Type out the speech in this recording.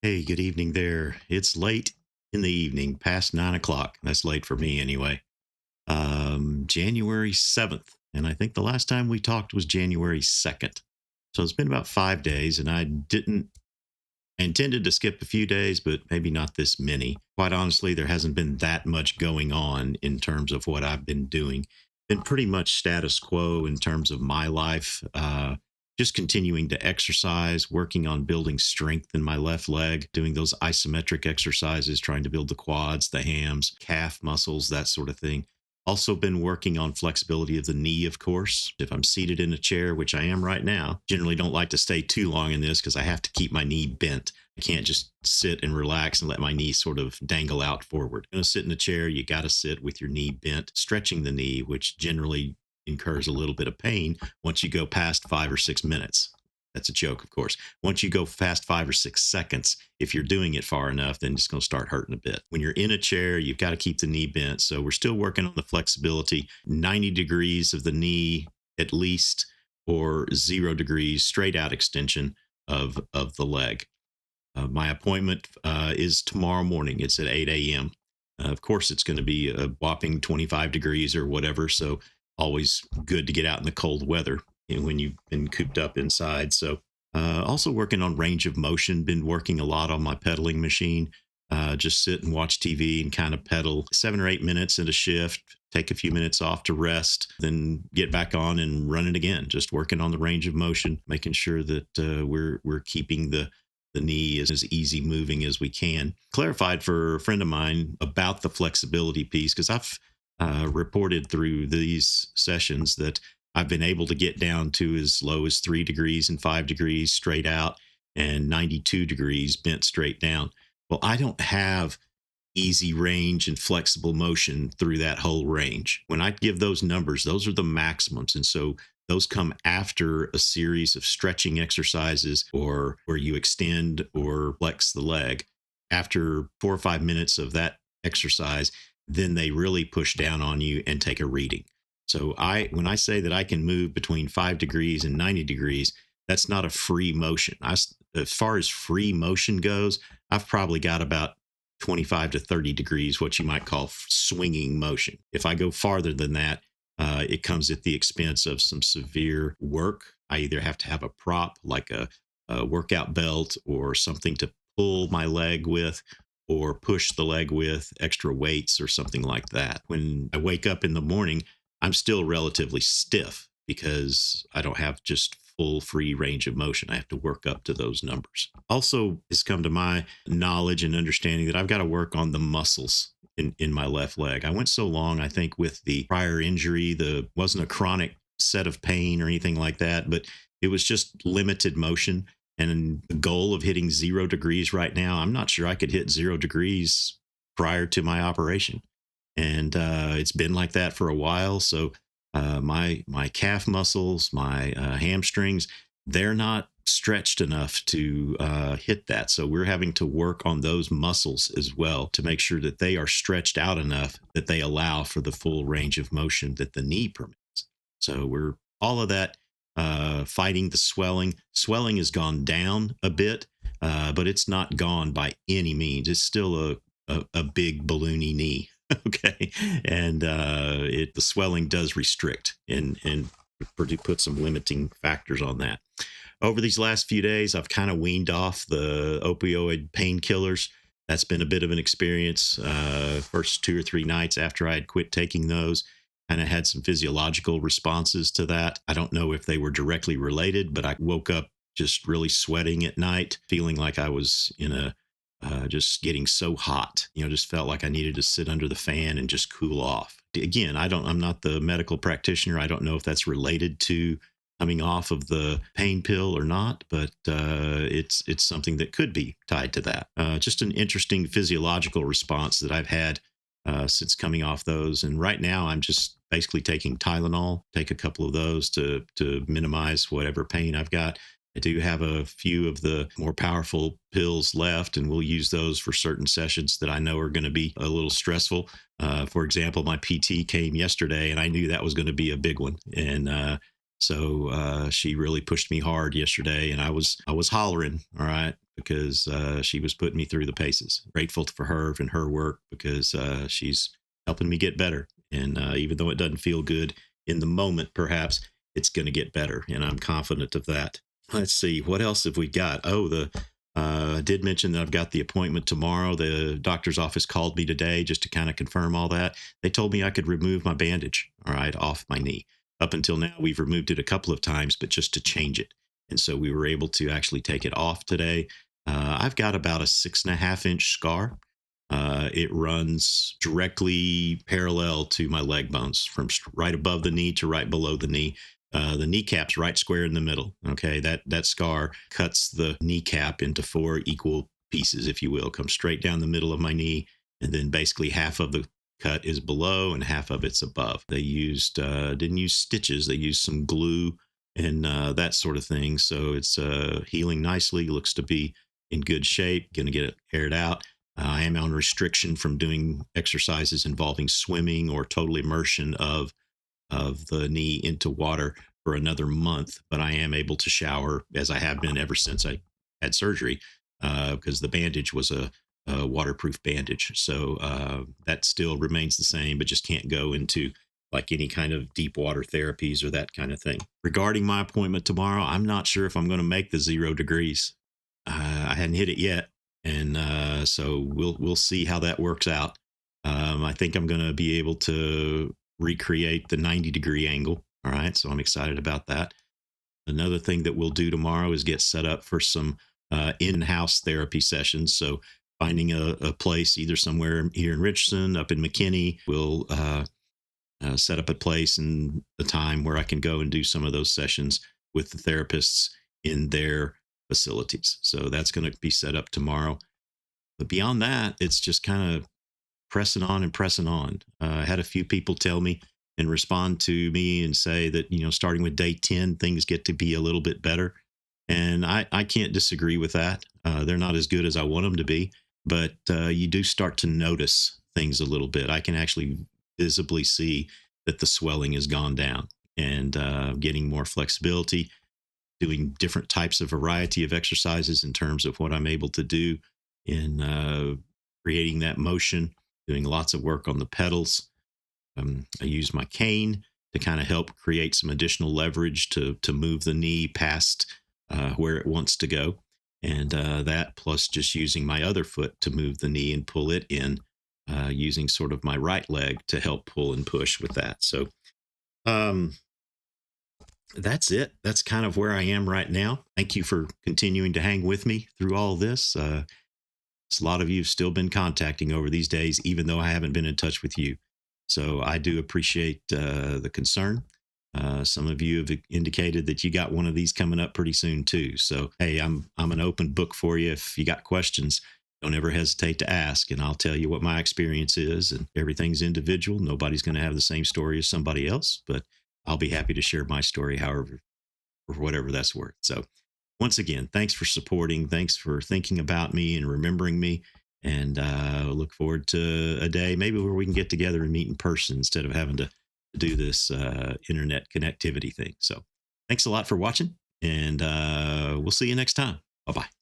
Hey, good evening there. It's late in the evening, past 9 o'clock. That's late for me anyway. January 7th. And I think the last time we talked was January 2nd. So it's been about 5 days, and I intended to skip a few days, but maybe not this many. Quite honestly, there hasn't been that much going on in terms of what I've been doing. Been pretty much status quo in terms of my life. Just continuing to exercise, working on building strength in my left leg, doing those isometric exercises, trying to build the quads, the hams, calf muscles, that sort of thing. Also, been working on flexibility of the knee, of course. If I'm seated in a chair, which I am right now, generally don't like to stay too long in this because I have to keep my knee bent. I can't just sit and relax and let my knee sort of dangle out forward. Going to sit in a chair, you got to sit with your knee bent, stretching the knee, which generally incurs a little bit of pain once you go past 5 or 6 minutes. That's a joke, of course. Once you go past 5 or 6 seconds, if you're doing it far enough, then it's going to start hurting a bit. When you're in a chair, you've got to keep the knee bent. So we're still working on the flexibility, 90 degrees of the knee at least, or 0 degrees straight out extension of the leg. My appointment is tomorrow morning. It's at 8 a.m. Of course, it's going to be a whopping 25 degrees or whatever. So always good to get out in the cold weather when you've been cooped up inside. So also working on range of motion, been working a lot on my pedaling machine. Just sit and watch TV and kind of pedal 7 or 8 minutes in a shift, take a few minutes off to rest, then get back on and run it again. Just working on the range of motion, making sure that we're keeping the knee is as easy moving as we can. Clarified for a friend of mine about the flexibility piece, because I've reported through these sessions that I've been able to get down to as low as 3 degrees and 5 degrees straight out and 92 degrees bent straight down. Well, I don't have easy range and flexible motion through that whole range. When I give those numbers, those are the maximums. And so those come after a series of stretching exercises or where you extend or flex the leg. After 4 or 5 minutes of that exercise, then they really push down on you and take a reading. So when I say that I can move between 5 degrees and 90 degrees, that's not a free motion. As far as free motion goes, I've probably got about 25 to 30 degrees, what you might call swinging motion. If I go farther than that, it comes at the expense of some severe work. I either have to have a prop like a workout belt or something to pull my leg with or push the leg with extra weights or something like that. When I wake up in the morning, I'm still relatively stiff because I don't have just full free range of motion. I have to work up to those numbers. Also, it's come to my knowledge and understanding that I've got to work on the muscles in my left leg. I went so long, I think, with the prior injury, wasn't a chronic set of pain or anything like that, but it was just limited motion. And the goal of hitting 0 degrees right now, I'm not sure I could hit 0 degrees prior to my operation. And it's been like that for a while. So my calf muscles, my hamstrings, they're not stretched enough to hit that. So we're having to work on those muscles as well to make sure that they are stretched out enough that they allow for the full range of motion that the knee permits. So we're all of that fighting the swelling. Swelling has gone down a bit, but it's not gone by any means. It's still a big balloony knee. Okay. And the swelling does restrict and put some limiting factors on that. Over these last few days, I've kind of weaned off the opioid painkillers. That's been a bit of an experience. First 2 or 3 nights after I had quit taking those, kind of had some physiological responses to that. I don't know if they were directly related, but I woke up just really sweating at night, feeling like I was in just getting so hot, just felt like I needed to sit under the fan and just cool off. Again, I'm not the medical practitioner. I don't know if that's related to coming off of the pain pill or not, but it's something that could be tied to that. Just an interesting physiological response that I've had since coming off those. And right now I'm just basically taking Tylenol, take a couple of those to minimize whatever pain I've got. I do have a few of the more powerful pills left, and we'll use those for certain sessions that I know are going to be a little stressful. For example, my PT came yesterday, and I knew that was going to be a big one. And so she really pushed me hard yesterday, and I was hollering, all right, because she was putting me through the paces. Grateful for her and her work because she's helping me get better. And even though it doesn't feel good in the moment, perhaps it's going to get better. And I'm confident of that. Let's see, what else have we got? Oh, I did mention that I've got the appointment tomorrow. The doctor's office called me today just to kind of confirm all that. They told me I could remove my bandage, all right, off my knee. Up until now, we've removed it a couple of times, but just to change it. And so we were able to actually take it off today. I've got about a 6.5-inch scar. It runs directly parallel to my leg bones from right above the knee to right below the knee. The kneecap's right square in the middle. Okay, that scar cuts the kneecap into 4 equal pieces, if you will. Comes straight down the middle of my knee, and then basically half of the cut is below and half of it's above. They didn't use stitches. They used some glue and that sort of thing. So it's healing nicely. Looks to be in good shape. Going to get it aired out. I am on restriction from doing exercises involving swimming or total immersion of the knee into water for another month, but I am able to shower as I have been ever since I had surgery, because the bandage was a waterproof bandage. So that still remains the same, but just can't go into like any kind of deep water therapies or that kind of thing. Regarding my appointment tomorrow, I'm not sure if I'm going to make the 0 degrees. I hadn't hit it yet, and so we'll see how that works out. I think I'm going to be able to recreate the 90-degree angle. All right, so I'm excited about that. Another thing that we'll do tomorrow is get set up for some in-house therapy sessions. So finding a place either somewhere here in Richardson, up in McKinney, we'll set up a place and a time where I can go and do some of those sessions with the therapists in their facilities. So that's going to be set up tomorrow. But beyond that, it's just kind of pressing on and pressing on. I had a few people tell me and respond to me and say that, starting with day 10, things get to be a little bit better. And I can't disagree with that. They're not as good as I want them to be, but you do start to notice things a little bit. I can actually visibly see that the swelling has gone down and getting more flexibility, doing different types of variety of exercises in terms of what I'm able to do in creating that motion, doing lots of work on the pedals. I use my cane to kind of help create some additional leverage to move the knee past where it wants to go. And that plus just using my other foot to move the knee and pull it in, using sort of my right leg to help pull and push with that. So that's it. That's kind of where I am right now. Thank you for continuing to hang with me through all this. A lot of you have still been contacting over these days, even though I haven't been in touch with you. So I do appreciate the concern. Some of you have indicated that you got one of these coming up pretty soon too. So, hey, I'm an open book for you. If you got questions, don't ever hesitate to ask, and I'll tell you what my experience is. And everything's individual. Nobody's going to have the same story as somebody else, but I'll be happy to share my story, however, or whatever that's worth. So once again, thanks for supporting. Thanks for thinking about me and remembering me. And look forward to a day maybe where we can get together and meet in person instead of having to do this internet connectivity thing. So thanks a lot for watching, and we'll see you next time. Bye-bye.